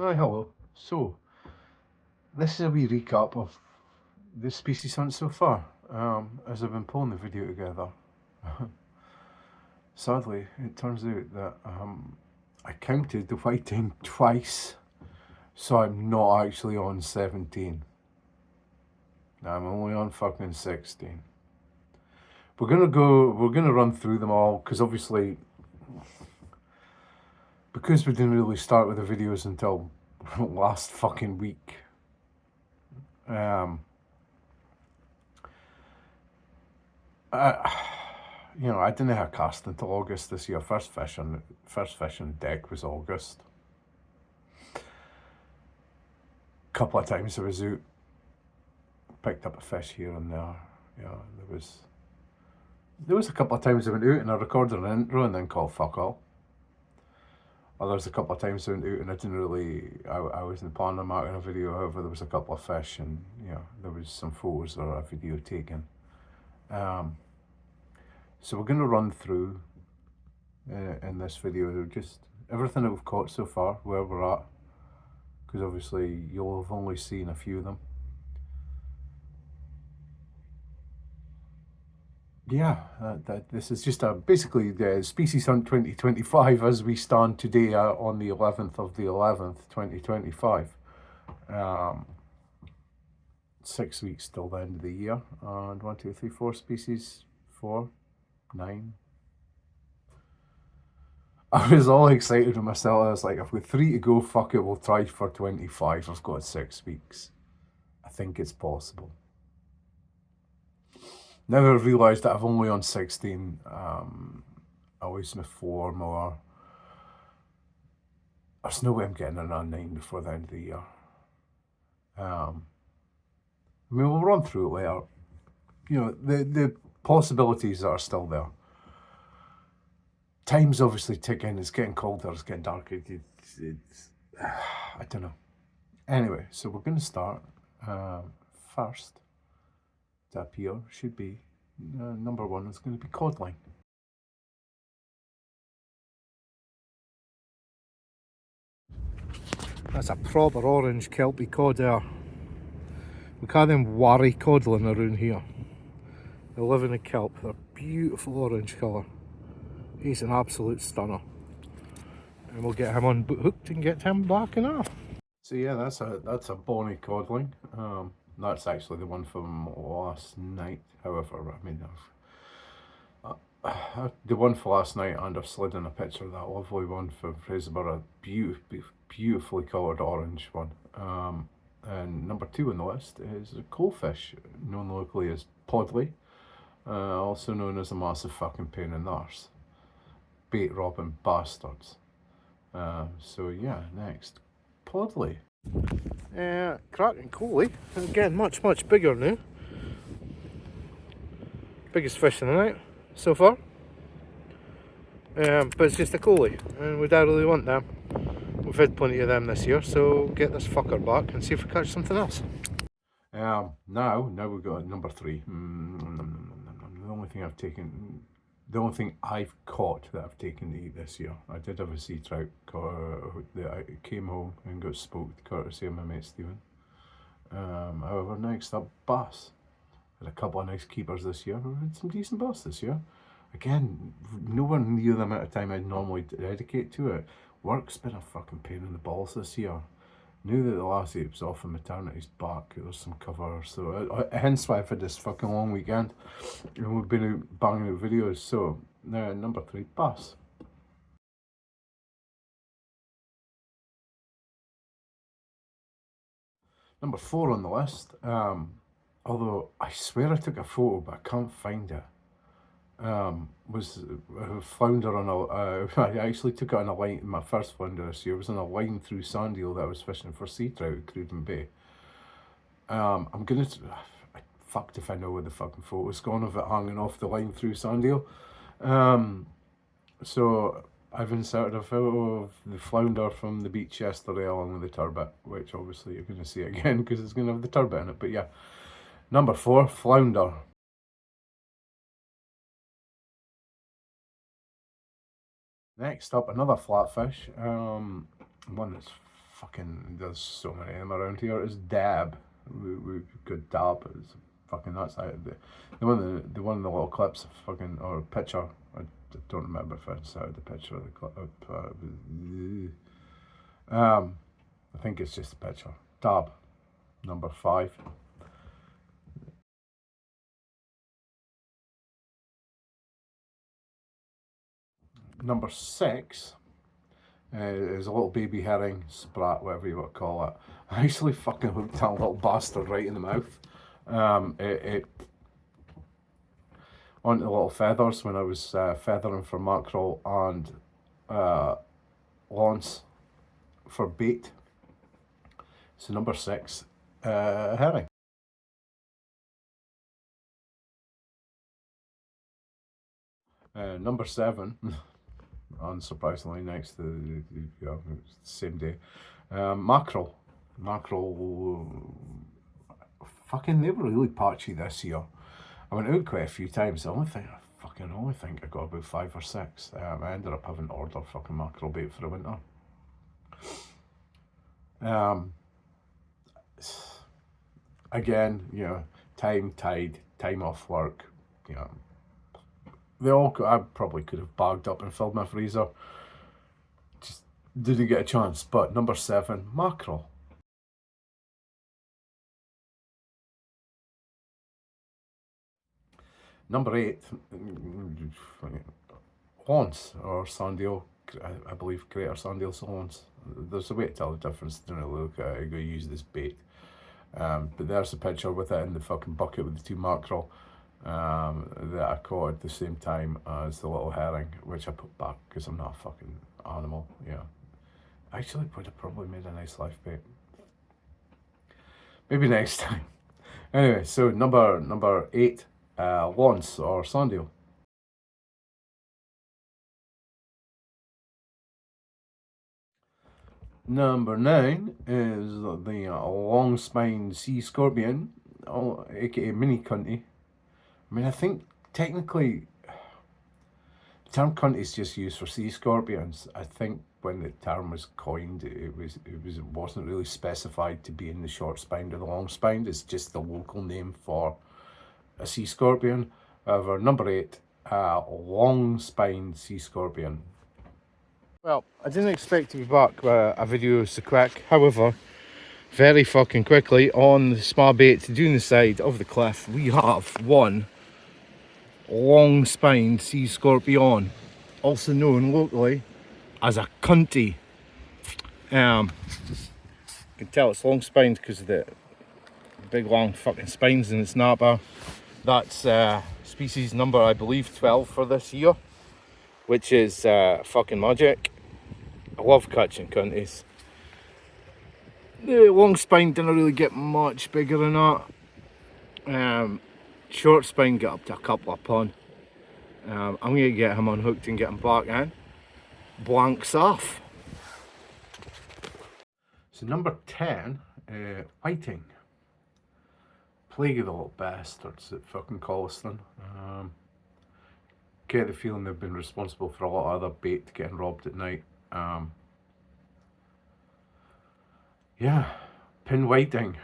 Hi, hello. So, this is a wee recap of the species hunt so far. As I've been pulling the video together, sadly, it turns out that I counted the whiting twice, so I'm not actually on 17. I'm only on fucking 16. We're gonna run through them all, because obviously, because we didn't really start with the videos until last fucking week. I didn't have a cast until August this year. First fish on deck was August. Couple of times I was out, picked up a fish here and there. Yeah, there was a couple of times I went out and I recorded an intro and then called fuck all. Or there was a couple of times I went out and I didn't really, I wasn't planning on making a video. However, there was a couple of fish and there was some photos or a video taken. So we're going to run through in this video just everything that we've caught so far, where we're at, because obviously you'll have only seen a few of them. Yeah, this is just basically the Species Hunt 2025 as we stand today on the 11th of the 11th, 2025. 6 weeks till the end of the year, and 1, 2, 3, 4 species, 4, 9. I was all excited with myself. I was like, I've got 3 to go, fuck it, we'll try for 25. I've got 6 weeks. I think it's possible. Now I've realised that I've only on 16, I was with 4 more. There's no way I'm getting around 9 before the end of the year. I mean, we'll run through it later. The possibilities are still there. Time's obviously ticking, it's getting colder, it's getting darker, I don't know. Anyway, so we're going to start first to appear should be number 1 is going to be codling. That's a proper orange kelpie cod there. We call them wary codling around here. They live in the kelp, they're beautiful orange colour. He's an absolute stunner. And we'll get him on hooked and get him backing off. So yeah, that's a bonny codling. That's actually the one from last night. However, I mean, the one for last night, and I've slid in a picture of that lovely one from Fraserburgh, beautifully coloured orange one. And number 2 on the list is a coalfish, known locally as podley, also known as a massive fucking pain in the arse. Bait robbing bastards. So yeah, next, podley. Cracking coley, again much bigger now. Biggest fish in the night so far. But it's just a coley, and we don't really want them. We've had plenty of them this year, so get this fucker back and see if we catch something else. Now we've got number 3. The only thing I've caught that I've taken to eat this year. I did have a sea trout that came home and got smoked, courtesy of my mate Stephen. However, next up, bass. Had a couple of nice keepers this year. We've had some decent bass this year. Again, nowhere near the amount of time I'd normally dedicate to it. Work's been a fucking pain in the balls this year. Now that the lassie was off and maternity's back, there's some cover, so hence why I've had this fucking long weekend. And we've been out banging out videos, so number 3, bass. Number 4 on the list, although I swear I took a photo but I can't find it, was a flounder on a, I actually took it on a line, my first flounder this year was on a line through sand eel that I was fishing for sea trout at Cruden Bay. I'm gonna, fucked if I know where the fucking photo's gone of it hanging off the line through sand eel. So I've inserted a photo of the flounder from the beach yesterday along with the turbot, which obviously you're going to see again because it's going to have the turbot in it, but yeah. Number 4, flounder. Next up, another flatfish, one that's fucking, there's so many of them around here. It's Dab. We've got Dab. It's fucking nuts. The one in the little clips, fucking, or picture. I don't remember if I said the picture of the clip. I think it's just a picture. Dab, number 5. Number 6 is a little baby herring, sprat, whatever you want to call it. I actually fucking hooked that little bastard right in the mouth. It onto the little feathers when I was feathering for mackerel and lawns for bait. So number 6, herring. Number 7, unsurprisingly, next to the same day, mackerel. Mackerel, fucking, they were really patchy this year. I went out quite a few times. I only think I got about 5 or 6. I ended up having to order fucking mackerel bait for the winter. Again, you know, time, tide, time off work, you know. I probably could have bagged up and filled my freezer. Just didn't get a chance. But number 7, mackerel. Number 8, lawns or sandeel. I believe greater sandeel lawns. There's a way to tell the difference. Don't know, look, I'm going to use this bait. But there's a picture with it in the fucking bucket with the 2 mackerel that I caught at the same time as the little herring, which I put back because I'm not a fucking animal. Yeah, actually would have probably made a nice life bait. Maybe next time. Anyway, so number 8, lawns or sandeel. Number 9 is the long-spined sea scorpion, aka mini cunty. I mean, I think technically the term cunt is just used for sea scorpions. I think when the term was coined, it wasn't really specified to be in the short spined or the long spined. It's just the local name for a sea scorpion. However, number 8, long spined sea scorpion. Well, I didn't expect to be back with a video so quick. However, very fucking quickly on the small bait down the side of the cliff, we have one long-spined sea scorpion, also known locally as a cunty. You can tell it's long-spined because of the big long fucking spines in its napper. That's species number, I believe, 12 for this year, which is fucking magic. I love catching cunties. The long spine didn't really get much bigger than that. Short spine got up to a couple of pun. I'm going to get him unhooked and get him back in. Blanks off. So number 10, whiting. Plague of the little bastards at fucking Colliston. Get the feeling they've been responsible for a lot of other bait getting robbed at night. Yeah, pin whiting,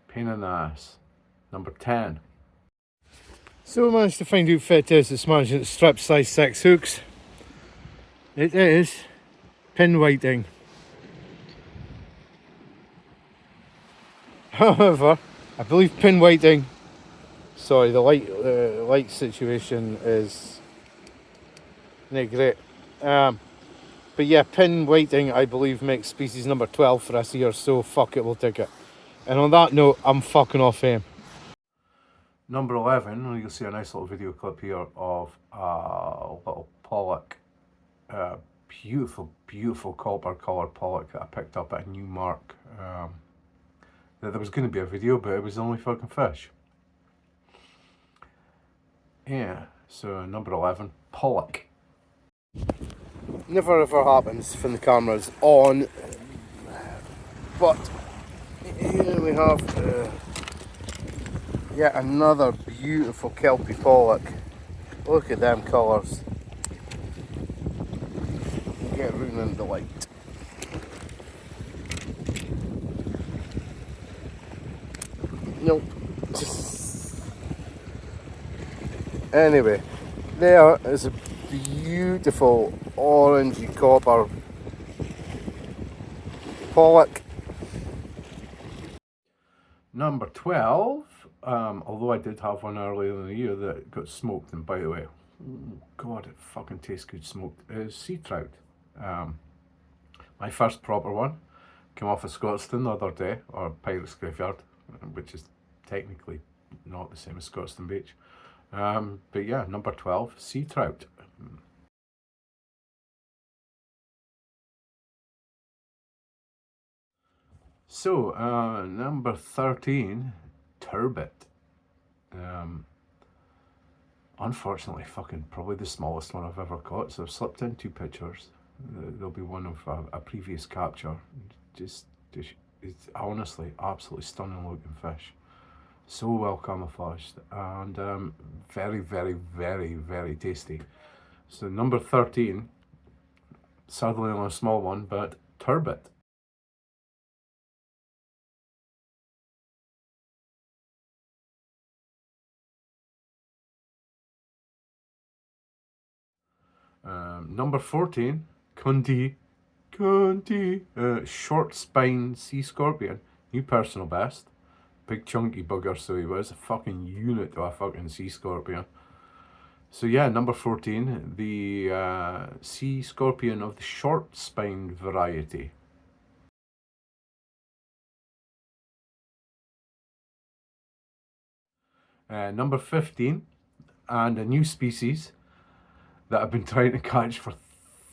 pain in the ass. Number 10. So we managed to find out fit is this management strip size 6 hooks. It is pin whiting. However, I believe pin whiting, sorry, the light situation is not great. But yeah, pin whiting, I believe, makes species number 12 for this year, so fuck it, we'll take it. And on that note, I'm fucking off him. Number 11, you'll see a nice little video clip here of a little pollock. Beautiful, beautiful copper coloured pollock that I picked up at a new mark. There was going to be a video, but it was only fucking fish. Yeah, so number 11, pollock. Never ever happens when the camera's on, but here we have yet another beautiful kelpie pollock. Look at them colours. Get round in the light. Anyway, there is a beautiful orangey copper pollock. Number 12, although I did have one earlier in the year that got smoked, and by the way, oh God, it fucking tastes good smoked, is sea trout. My first proper one came off of Scotstoun the other day, or Pirates Graveyard, which is technically not the same as Scotstoun Beach. But yeah, number 12, sea trout. So, number 13, turbot. Unfortunately, fucking probably the smallest one I've ever caught. So I've slipped in 2 pictures. There'll be one of a previous capture. Just, it's honestly absolutely stunning looking fish. So well camouflaged and very, very, very, very tasty. So number 13, sadly on a small one, but turbot. Number 14, Cundy, short spine sea scorpion, new personal best. Big chunky bugger, so he was a fucking unit of a fucking sea scorpion. So yeah, number 14, the sea scorpion of the short spine variety. Number 15, and a new species that I've been trying to catch for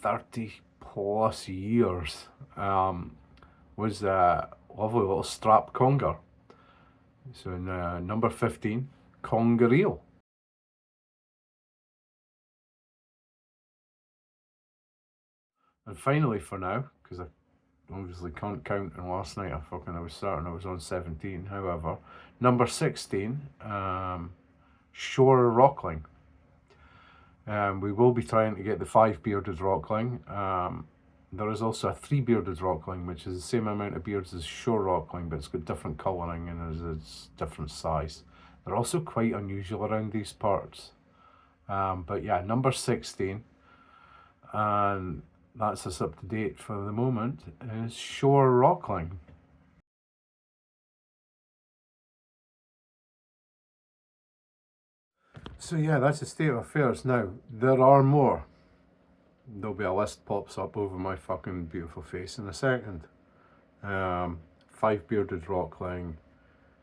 30 plus years, was a lovely little strap conger. So number 15, conger eel. And finally for now, because I obviously can't count, and last night I was certain I was on 17, however, number 16, shore rockling. We will be trying to get the 5-bearded rockling. There is also a 3-bearded rockling, which is the same amount of beards as shore rockling, but it's got different colouring and it's different size. They're also quite unusual around these parts. But yeah, number 16, and that's us up to date for the moment, is shore rockling. So yeah, that's the state of affairs. Now, there are more. There'll be a list pops up over my fucking beautiful face in a second. 5-bearded rockling,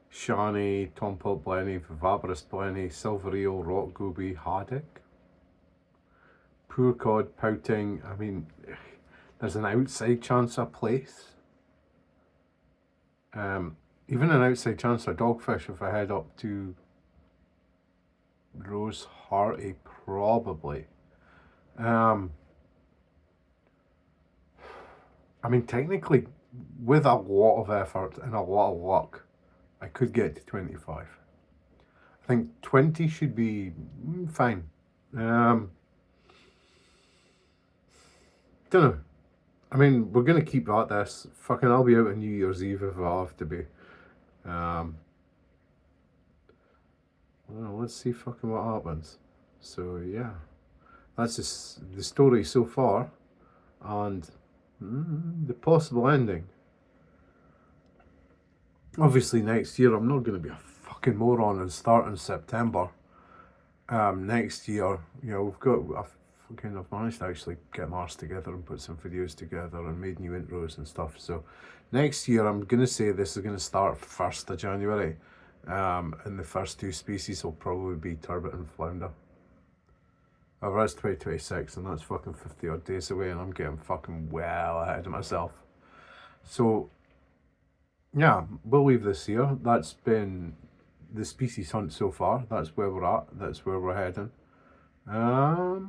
shani, tompot blenny, vivabrous blenny, silver eel, rock goby, haddock, poor cod, pouting. I mean, there's an outside chance of place. Even an outside chance of dogfish if I head up to Rose Hearty, probably. I mean, technically, with a lot of effort and a lot of luck, I could get to 25. I think 20 should be fine. Don't know. I mean, we're going to keep at this. Fucking, I'll be out on New Year's Eve if I have to be. Well, let's see fucking what happens. So, yeah. That's just the story so far. And the possible ending. Obviously, next year I'm not going to be a fucking moron and start in September. Next year, I've managed to actually get my arse together and put some videos together and made new intros and stuff. So next year I'm going to say this is going to start 1st of January. And the first 2 species will probably be turbot and flounder. However, that's 2026 and that's fucking 50 odd days away and I'm getting fucking well ahead of myself. So yeah, we'll leave this here. That's been the species hunt so far. That's where we're at. That's where we're heading. Yeah.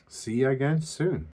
See you again soon.